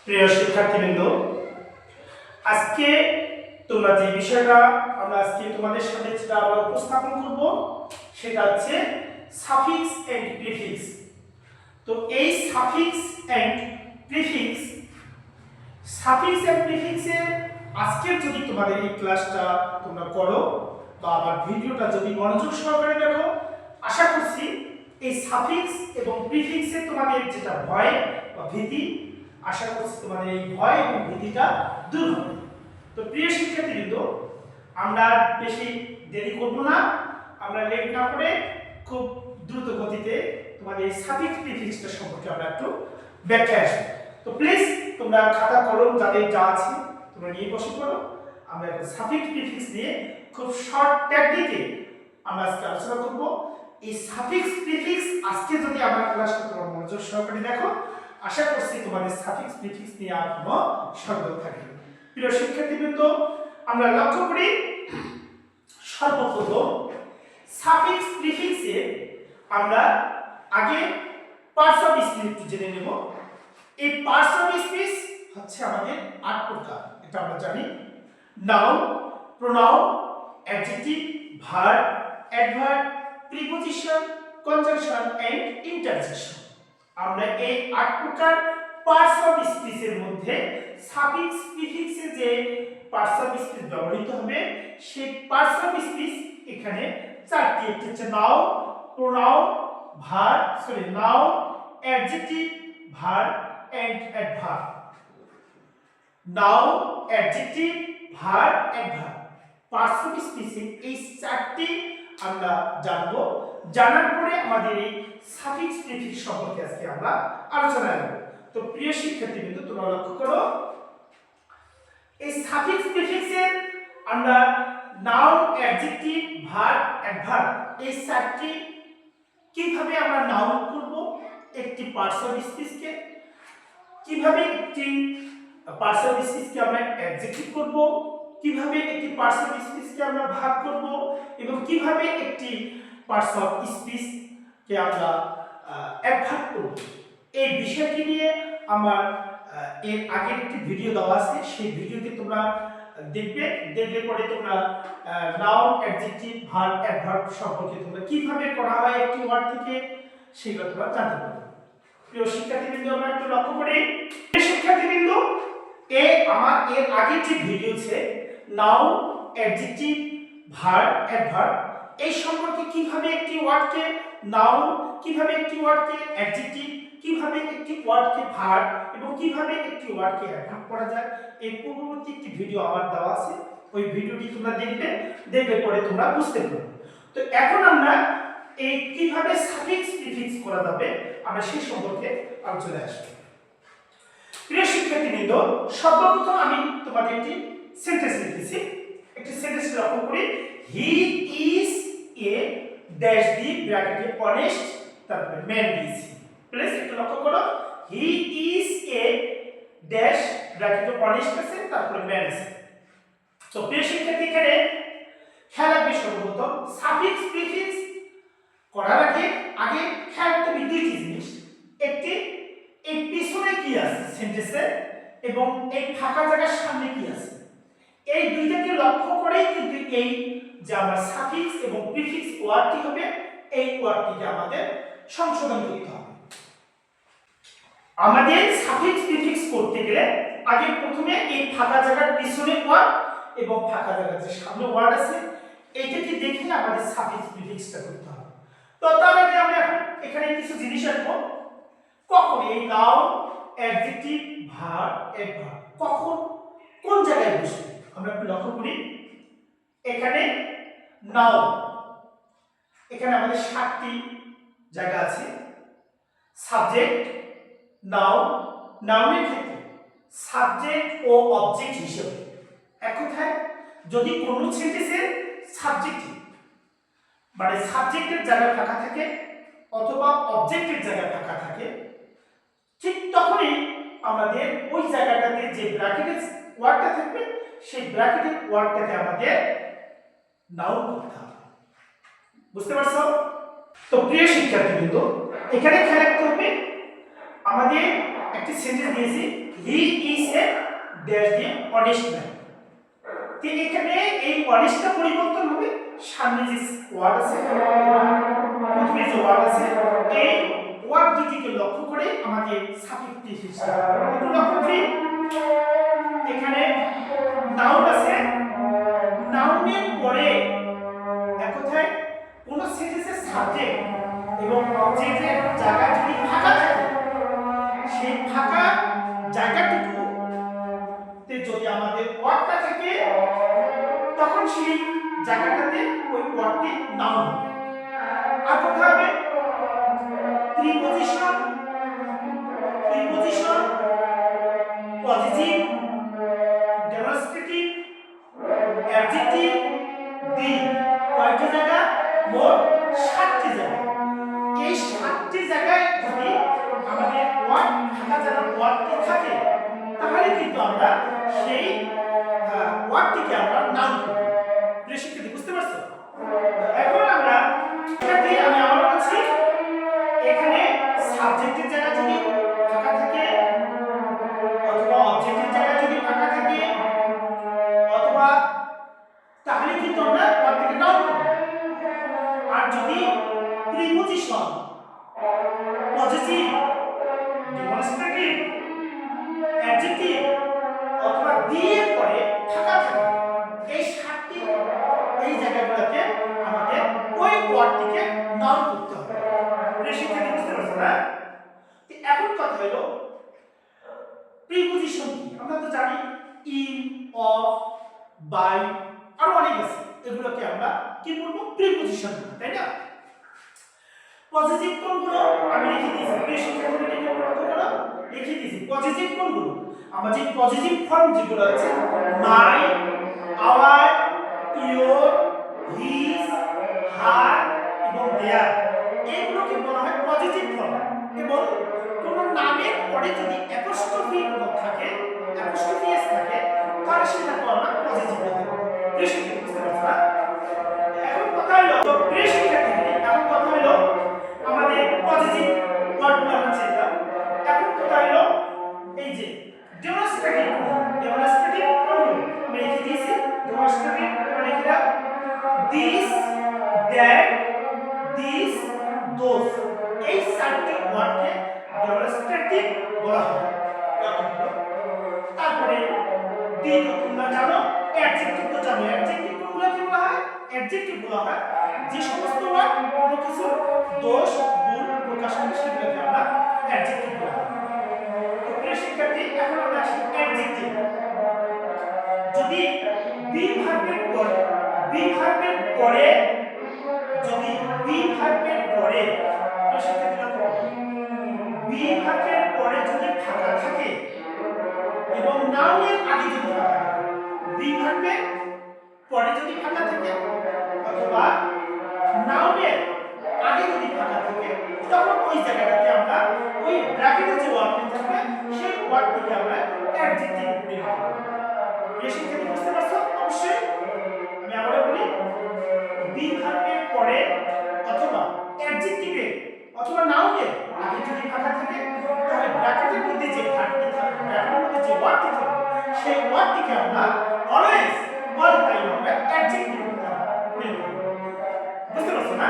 প্রিয় শিক্ষার্থীবৃন্দ, আজকে তোমরা যে বিষয়টা আমরা আজকে তোমাদের সামনে যেটা আমরা উপস্থাপন করব সেটা হচ্ছে সাফিক্স এন্ড প্রিফিক্স। তো এই সাফিক্স এন্ড প্রিফিক্স এর আজকের যদি তোমাদের এই ক্লাসটা তোমরা করো বা আমার ভিডিওটা যদি মনোযোগ সহকারে দেখো, আশা করছি এই সাফিক্স এবং প্রিফিক্সে তোমাদের যেটা ভয় বা ভীতি, আশা করছি তোমাদের এই ভয় এবং ভীতিটা দূর হবে। তো প্রিয় শিক্ষার্থীবৃন্দ, আমরা বেশি দেরি করব না, আমরা লেট না করে খুব দ্রুত গতিতে তোমাদের এই সাফিক্স প্রিফিক্সটা সম্পর্কে আমরা একটু ব্যাখ্যা আসবো। তো প্লিজ তোমরা খাতা কলম যাদের যা আছে তোমরা নিয়ে বসে পড়ো। আমরা একটা সাফিক্স প্রিফিক্স নিয়ে খুব শর্ট টেকনিকে আমরা আজকে আলোচনা করব। এই সাফিক্স প্রিফিক্স আজকে যদি আমরা ক্লাসটা তোমরা মনোযোগ সহকারে দেখো, আশা করছি তোমাদের সাফিক্স প্রিফিক্স নিয়ে আর কোনো সন্দেহ থাকবে না। প্রিয় শিক্ষার্থীবৃন্দ, আমরা লক্ষ্য করি সর্বপ্রথম সাফিক্স প্রিফিক্সে আমরা আগে পার্টস অফ স্পিচ একটু জেনে নেব। এই পার্টস অফ স্পিচ হচ্ছে আমাদের 8 প্রকার, এটা আমরা জানি। Noun, pronoun, adjective, verb, adverb, preposition, conjunction and interjection. আমরা এই 8 প্রকার পার্টস অফ স্পিচের মধ্যে সাফিক্স প্রিফিক্সে যে পার্টস অফ স্পিচ ব্যবহৃত হবে সেই পার্টস অফ স্পিচ এখানে 4টি। একটি হচ্ছে noun, pronoun, verb, noun, adjective, verb and adverb. Noun, adjective, verb, adverb, parts of স্পিচে এই 4টি আমরা জানবো। জানার পরে আমাদের এই সাফিক্স প্রিফিক্স সম্পর্কে আজকে আমরা আলোচনা করব। তো প্রিয় শিক্ষার্থীবৃন্দ, তোমরা লক্ষ্য করো এই সাফিক্স প্রিফিক্সে আমরা নাউন, অ্যাডজেক্টিভ, ভার্ব, অ্যাডভার্ব এই 4টি কিভাবে আমরা নাউন করব একটি পার্টস অফ স্পিচকে, কিভাবে একটি পার্টস অফ স্পিচকে আমরা অ্যাডজেক্টিভ করব, কিভাবে একটি পার্টস অফ স্পিচকে আমরা ভাগ করব এবং কিভাবে একটি পার্টস অফ স্পিচকে আমরা অ্যাডভার্ব করব, এই বিষয়টি নিয়ে আমার এর আগের একটি ভিডিও দেওয়া আছে। সেই ভিডিওতে তোমরা দেখলে পরে তোমরা নাউন, অ্যাডজেক্টিভ, ভার্ব, অ্যাডভার্ব সম্পর্কে তোমরা কিভাবে করা হয় একটি ওয়ার্ড থেকে সেগুলো তোমরা জানতে পারবে। প্রিয় শিক্ষার্থীবৃন্দ, আমরা একটু লক্ষ্য করি শিক্ষার্থীবৃন্দ, আমার এর আগের যে ভিডিও আছে নাউন, অ্যাডজেক্টিভ, ভার্ব, অ্যাডভার্ব এই সম্পর্কে কিভাবে একটি ওয়ার্ডকে নাউন, কিভাবে একটি ওয়ার্ডকে অ্যাডজেক্টিভ, কিভাবে একটি ওয়ার্ডকে ভার্ব এবং কিভাবে একটি ওয়ার্ডকে অ্যাডভার্ব করা যায়, এই পূর্ববর্তী একটি ভিডিও আমার দেওয়া আছে। ওই ভিডিওটি তোমরা দেখলে পরে তোমরা বুঝতে পারবে। তো এখন আমরা এই কিভাবে সাফিক্স প্রিফিক্স করা যাবে আমরা সেই সম্পর্কে আলোচনায় আসব। প্রিয় শিক্ষার্থীবৃন্দ, সর্বপ্রথম আমি তোমাদের একটি সেন্টেন্স লিখেছি। একটি সেন্টেন্স লক্ষ্য করি, হি ইজ এ ড্যাশ দি ব্র্যাকেটে অনেস্ট, তারপরে ম্যান দিয়েছি। প্লিজ একটু লক্ষ্য করো, হি ইজ এ ড্যাশ ব্র্যাকেটে অনেস্ট আছে, তারপরে ম্যান আছে। তো প্রিয় শিক্ষার্থী, এখানে খেয়াল রাখবে সর্বপ্রথম সাফিক্স প্রিফিক্স করার আগে খেয়াল করবে দুইটি জিনিস। একটি এই পিছনে কি আছে সেন্টেন্সে এবং এই ফাঁকা জায়গার সামনে কি আছে, এই দুইটাকে লক্ষ্য করেই কিন্তু এই যে আমার সাফিক্স এবং প্রিফিক্স ওয়ার্ডটি হবে, এই ওয়ার্ডটিকে আমাদের সংশোধন করতে হবে। আমাদের সাফিক্স প্রিফিক্স করতে গেলে আগে প্রথমে এই ফাঁকা জায়গার পিছনে ওয়ার্ড এবং ফাঁকা জায়গার যে সামনে ওয়ার্ড আছে এইটাকে দেখে আমাদের সাফিক্স প্রিফিক্সটা করতে হবে। তো তার আগে আমরা এখানে কিছু জিনিস আনবো। কখন এই নাউন, অ্যাডজেক্টিভ, ভার্ব, অ্যাডভার্ব কখন কোন জায়গায় বসবে আমরা একটু লক্ষ্য করি। এখানে নাউন, এখানে আমাদের 7টি জায়গা আছে। সাবজেক্ট, নাউন, নাউনের ক্ষেত্রে সাবজেক্ট ও অবজেক্ট হিসেবে এক কথায় যদি কোনো সেন্টেন্সের সাবজেক্ট মানে সাবজেক্টের জায়গা ফাঁকা থাকে অথবা অবজেক্টের জায়গা ফাঁকা থাকে, ঠিক তখনই আমাদের ওই জায়গাটাতে যে ব্র্যাকেটের ওয়ার্ডটা থাকবে সেই ব্র্যাকেটের ওয়ার্ডটাকে আমাদের নাউন করতে হবে। বুঝতে পারছো? তো প্রিয় শিক্ষার্থীবৃন্দ, এখানে খেয়াল রাখতে হবে আমাদের একটি সেন্টেন্স দিয়েছি, হি ইজ এ ড্যাশ দিয়ে অনেস্ট ম্যান। তো এখানে এই অনেস্টটা পরিবর্তন হবে, সামনে যে ওয়ার্ড আছে প্রথমে যে ওয়ার্ড আছে এই ওয়ার্ড দুটিকে লক্ষ্য করে আমাদের সাফিক্স প্রিফিক্স একটু লক্ষ্য করি। এখানে নাউন আছে, নাউনের পরে এক কথায় কোন সেন্টেন্সের সাবজেক্ট এবং অবজেক্টের জায়গা যদি ফাঁকা থাকে, সেই ফাঁকা জায়গাটুকুতে যদি আমাদের ওয়ার্ডটা থাকে তখন সেই জায়গাটাতে ওই ওয়ার্ডটি নাউন হবে। আর কোথায় হবে preposition, preposition, positive, demonstrative, adjective, the কয়টি জায়গা? মোট 7টি জায়গা। এই 7টি জায়গায় যদি আমাদের ওয়ার্ড ফাঁকা জায়গা ওয়ার্ডটি থাকে তাহলে কিন্তু আমরা সেই ওয়ার্ডটিকে আমরা নাউন করব। প্রিয় শিক্ষার্থী বুঝতে পারছো? এখন আমরা শিক্ষার্থী আমি আবার বলছি, এখানে সাবজেক্টের জায়গা যদি ফাঁকা থাকে অথবা অবজেক্টের জায়গা যদি ফাঁকা থাকে অথবা তাহলে কিন্তু আমরা ওয়ার্ডটিকে নাউন করব। আর যদি প্রিপজিশন, পজিটিভ, ডেমনস্ট্রেটিভ, অ্যাডজেক্টিভ অথবা দি এর পরে ফাঁকা থাকে, এই 7টি এই জায়গাগুলোতে আমাদের ওই ওয়ার্ডটিকে নাউন করতে হবে। শিক্ষার্থী বুঝতে পারছো না? এখন কথা হলো প্রিপজিশন কি? আমরা তো জানি ইন, অফ, বাই আর অনেক আছে, এগুলোকে আমরা কি বলবো? প্রিপজিশন, তাই না? পজিটিভ কোনগুলো আমি লিখে দিয়েছি, প্রিয় শিক্ষার্থীরা লিখে লক্ষ্য করো, লিখে দিয়েছি পজিটিভ কোনগুলো। আমরা যে পজিটিভ ফর্ম যেগুলো আছে মাই, আওয়ার, ইওর, হিজ, হার এবং দেয়ার, এগুলোকে বলা হয় পজিটিভ ফর্ম। এবং কোন নামের পরে যদি অ্যাপোস্ট্রফি থাকে, অ্যাপোস্ট্রফি এস থাকে, তাহলে সেটাকে আমরা পজিটিভ বলতে পারি। প্রিয় শিক্ষার্থী বুঝতে পারছো না? এখন কথা হলো প্রিয় শিক্ষার্থী, এখন কথা হলো আমাদের পজিটিভ ওয়ার্ডগুলো আমরা চিনলাম। এখন কথা হলো এই যে ডেমনস্ট্রেটিভ, ডেমনস্ট্রেটিভ কোনগুলো আমি লিখে দিয়েছি। ডেমনস্ট্রেটিভ মানে কি? দিস, দ্যাট, দিস, দোস, এই 4টি ওয়ার্ডকে ডেমনস্ট্রেটিভ বলা হয়। তারপরে দি তো তোমরা জানো, অ্যাডজেক্টিভ তো জানো। অ্যাডজেক্টিভ কোনগুলো কি বলা হয়? অ্যাডজেক্টিভ বলা হয় যে সমস্ত ওয়ার্ড কোনো কিছু দোষ, গুণ প্রকাশ করে সেগুলোকে আমরা অ্যাডজেক্টিভ বলা হয়। প্রিয় শিক্ষার্থী, এখন আমরা আসি অ্যাডজেক্টিভ। যদি বি ভার্বের পরে, বি ভার্বের পরে যদি বি ভার্বের পরে প্রিয় শিক্ষার্থীরা বি ভার্বের পরে যদি ফাঁকা থাকে এবং নাউনের আগে যদি ফাঁকা থাকে, বি ভার্বের পরে যদি ফাঁকা থাকে অথবা নাউনের আগে যদি ফাঁকা থাকে তখন ওই জায়গাটাতে আমরা ওই ব্র্যাকেটে যে ওয়ার্ডটি থাকবে সেই ওয়ার্ডটিকে আমরা অ্যাডজেক্টিভ পরিণত করব। এই শিক্ষার্থী বুঝতে পারছো? অবশ্যই আমি আবারও বলি, বি ভার্বের পরে অথবা অ্যাডজেক্টিভে অথবা নাউনের আগে যদি ফাঁকা থাকে তাহলে ব্র্যাকেটের মধ্যে যে ভার্বটি থাকবে, ব্র্যাকেটের মধ্যে যে ওয়ার্ডটি থাকবে সেই ওয়ার্ডটিকে আমরা অলওয়েজ অল টাইম আমরা অ্যাডজেক্টিভ পরিণত করব। বুঝতে পারছো না?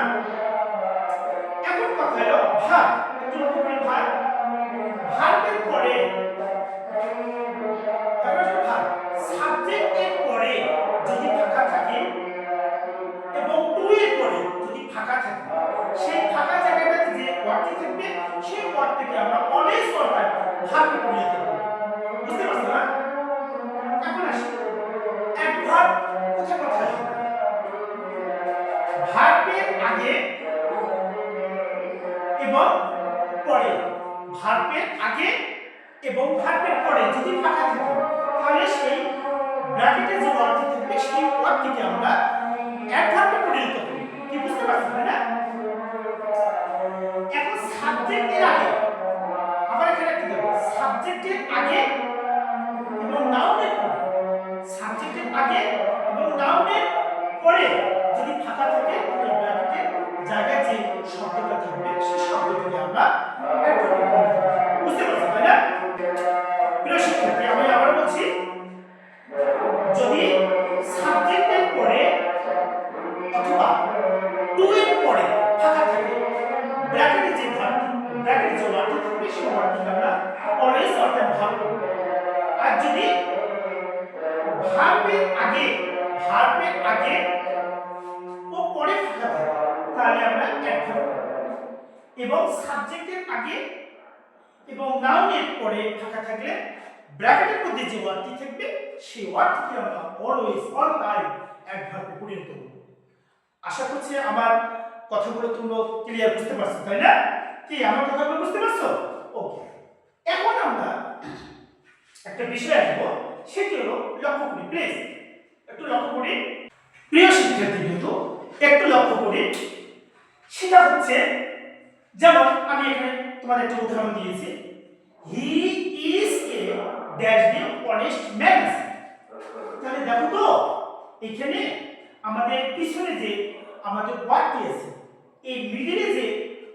এখন কথা হলো ভার্ব। একটু লক্ষ্য করে ভার্ব, ভার্বের পরে সাবজেক্টের পরে যদি ফাঁকা থাকে এবং টু এর পরে যদি ফাঁকা থাকে, সেই ফাঁকা জায়গাটাতে যে ওয়ার্ডটি থাকবে সেই ওয়ার্ডটিকে আমরা অলওয়েজ অল টাইম ভার্বে পরিণত করব। বুঝতে পারছো না? এখন আসি অ্যাডভার্ব। কোথায় কোথায় ভার্বের আগে এবং পরে, ভার্বের আগে এবং ভার্বের পরে যদি ফাঁকা থাকে তাহলে সেই ব্র্যাকেটে যে ওয়ার্ডটি থাকবে সেই ওয়ার্ডটিকে আমরা অ্যাডভার্বে পরিণত করি। কি বুঝতে পারছেন না? এখন সাবজেক্টের আগে আবার এখানে একটা দেখো, সাবজেক্টের আগে এবং নাউনের পরে, সাবজেক্টের আগে এবং নাউনের পরে যদি ফাঁকা থাকে তাহলে ব্র্যাকেটের জায়গায় যে শব্দটা থাকবে সেই শব্দটিকে আমরা অ্যাডভার্বে পরিণত করি। বুঝতে পারছেন তাই না? প্রিয় যদি ভার্বের আগে ও পরে ফাঁকা থাকে তাহলে আমরা অ্যাডভার্ব, এবং সাবজেক্টের আগে এবং নাউনের পরে ফাঁকা থাকলে ব্র্যাকেটের মধ্যে যে ওয়ার্ডটি থাকবে সেই ওয়ার্ডটিকে আমরা অলওয়েজ অল টাইম অ্যাডভার্বে পরিণত করব। আশা করছি আমার কথাগুলো তোমরা ক্লিয়ার বুঝতে পারছো, তাই না? কি আমার কথাগুলো বুঝতে পারছো? ওকে, এখন আমরা একটা বিষয় আসবো, সেটি হলো লক্ষ্য করি। প্লিজ একটু লক্ষ্য করি প্রিয় শিক্ষার্থী বন্ধু, একটু লক্ষ্য করি। সেটা হচ্ছে, যেমন আমি এখানে তোমাদের একটা উদাহরণ দিয়েছি, হি is a dash the honest man. তাহলে দেখো তো এখানে আমাদের পিছনে যে আমাদের ওয়ার্ডটি আছে, এই মিডলে যে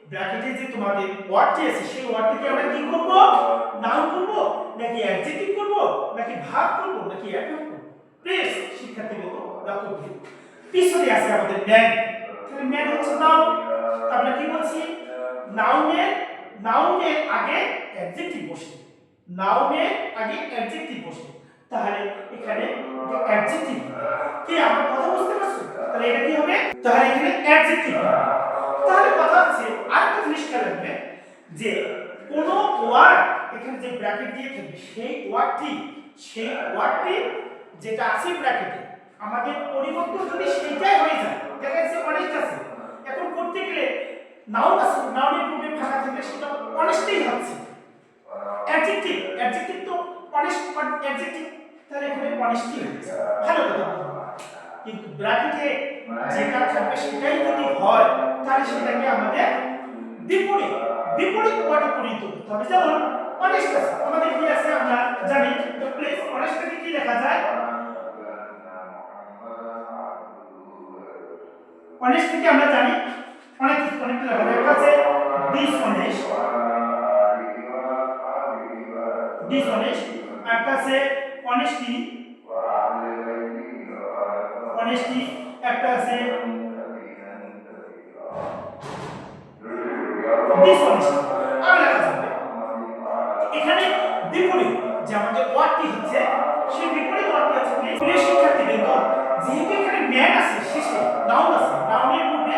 ব্র্যাকেটে যে তোমাদের ওয়ার্ডটি আছে, সেই ওয়ার্ডটিকে আমরা কি করব? নাউন করব নাকি অ্যাডজেক্টিভ করব নাকি ভার্ব করব নাকি অ্যাডভার্ব করব? প্লিজ শিক্ষার্থীবৃন্দ লক্ষ্য করুন, পিছনে আছে আমাদের ম্যান। তাহলে ম্যান হচ্ছে নাউন, আমরা কি বলছি? নাউনের আগে অ্যাডজেক্টিভ বসে, নাউনের আগে অ্যাডজেক্টিভ বসে, তাহলে এখানে অ্যাডজেক্টিভ কি আমরা কথা বুঝতে পারছো? তাহলে এটা কি হবে? তাহলে এখানে অ্যাডজেক্টিভ হবে। তাহলে কথা হচ্ছে আরেকটা জিনিস খেয়াল রাখবে যে কোন ওয়ার্ড এখানে যে ব্র্যাকেট দিয়ে থাকবে সেই ওয়ার্ডটি যেটা আছে ব্র্যাকেটে আমাদের পরিবর্তন যদি সেটাই হয়ে যায়, দেখা যাচ্ছে অনেস্ট আছে, এখন করতে গেলে নাউন আছে, নাউনের পূর্বে ফাঁকা থাকলে সেটা অনেস্টই হচ্ছে। অ্যাডজেক্টিভ তো অনেস্ট অ্যাডজেক্টিভ, তাহলে এখানে অনেস্টই হচ্ছে, ভালো কথা। কিন্তু ব্র্যাকেটে যেটা থাকবে সেটাই যদি হয় তাহলে সেটাকে আমাদের বিপরীত ওয়ার্ডে পরিণত করতে হবে। যেমন অনেস্ট আছে, আমাদের কি আছে আমরা জানি, তো প্লিজ অনেস্টকে কি লেখা যায়? অনেস্ট থেকে আমরা জানি অনেক লেখা যায়। একটা আছে ডিসঅনেস্ট, একটা আছে অনেস্টি, একটা আছে ডিসঅনেস্ট। আর লেখা যাবে এখানে বিপরীত যে আমাদের ওয়ার্ডটি হচ্ছে, সেই বিপরীত ওয়ার্ডটি আছে প্রিয় শিক্ষার্থীবৃন্দ, যেহেতু এখানে ম্যান আছে, শেষে নাউন আছে, নাউনের পূর্বে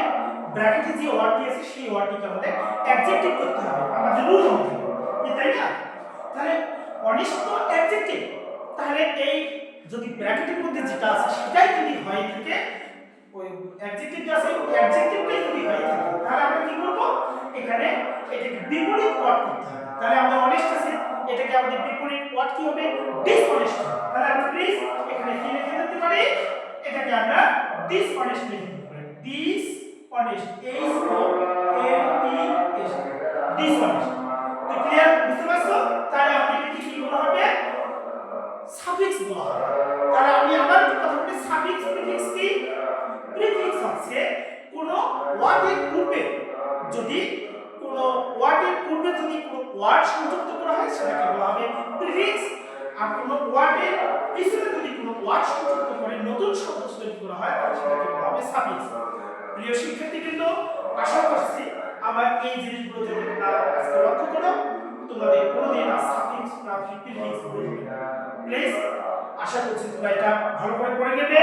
ব্র্যাকেটে যে ওয়ার্ডটি আছে সেই ওয়ার্ডটিকে আমাদের অ্যাডজেক্টিভ করতে হবে, আমাদের রুল অনুযায়ী, তাই না? তাহলে অনেস্ট তো অ্যাডজেক্টিভ, তাহলে এই যদি ব্র্যাকেটের মধ্যে যেটা আছে সেটাই যদি হয় থাকে, ওই অ্যাডজেক্টিভটা আছে অ্যাডজেক্টিভটাই যদি হয় থাকে, তাহলে আমরা কি করব? এখানে এটাকে বিপরীত ওয়ার্ড করতে হবে। তাহলে আমরা অনেস্ট আছে, এটাকে আমাদের বিপরীত ওয়ার্ড কি হবে? ডিসঅনেস্ট। তাহলে আমরা প্লিজ এখানে কি লিখে দিতে পারি? এটাকে আমরা ডিসঅনেস্ট লিখে দিতে পারি। Dishonest, H O N E S, dishonest. তো ক্লিয়ার বুঝতে পারছো? তাহলে আমাদের কি বলা হবে? সাফিক্স বলা হবে। তাহলে আমি আবার একটু কথা বলি, সাফিক্স প্রিফিক্স কি? প্রিফিক্স হচ্ছে কোন ওয়ার্ডের পূর্বে যদি কোন ওয়ার্ড সংযুক্ত করা হয় সেটাকে বলা হবে প্রিফিক্স, আর কোন ওয়ার্ডের পিছনে যদি কোন ওয়ার্ড সংযুক্ত করে নতুন শব্দ তৈরি করা হয় তাহলে সেটাকে বলা হবে সাফিক্স। প্রিয় শিক্ষার্থীবৃন্দ, আশা করছি আমার এই জিনিসগুলো যদি তোমরা আজকে লক্ষ্য করো, তোমাদের কোনোদিন আর সাফিক্স বা প্রিফিক্স ভুল হবে না। প্লিজ আশা করছি তোমরা এটা ভালো করে পড়ে নেবে।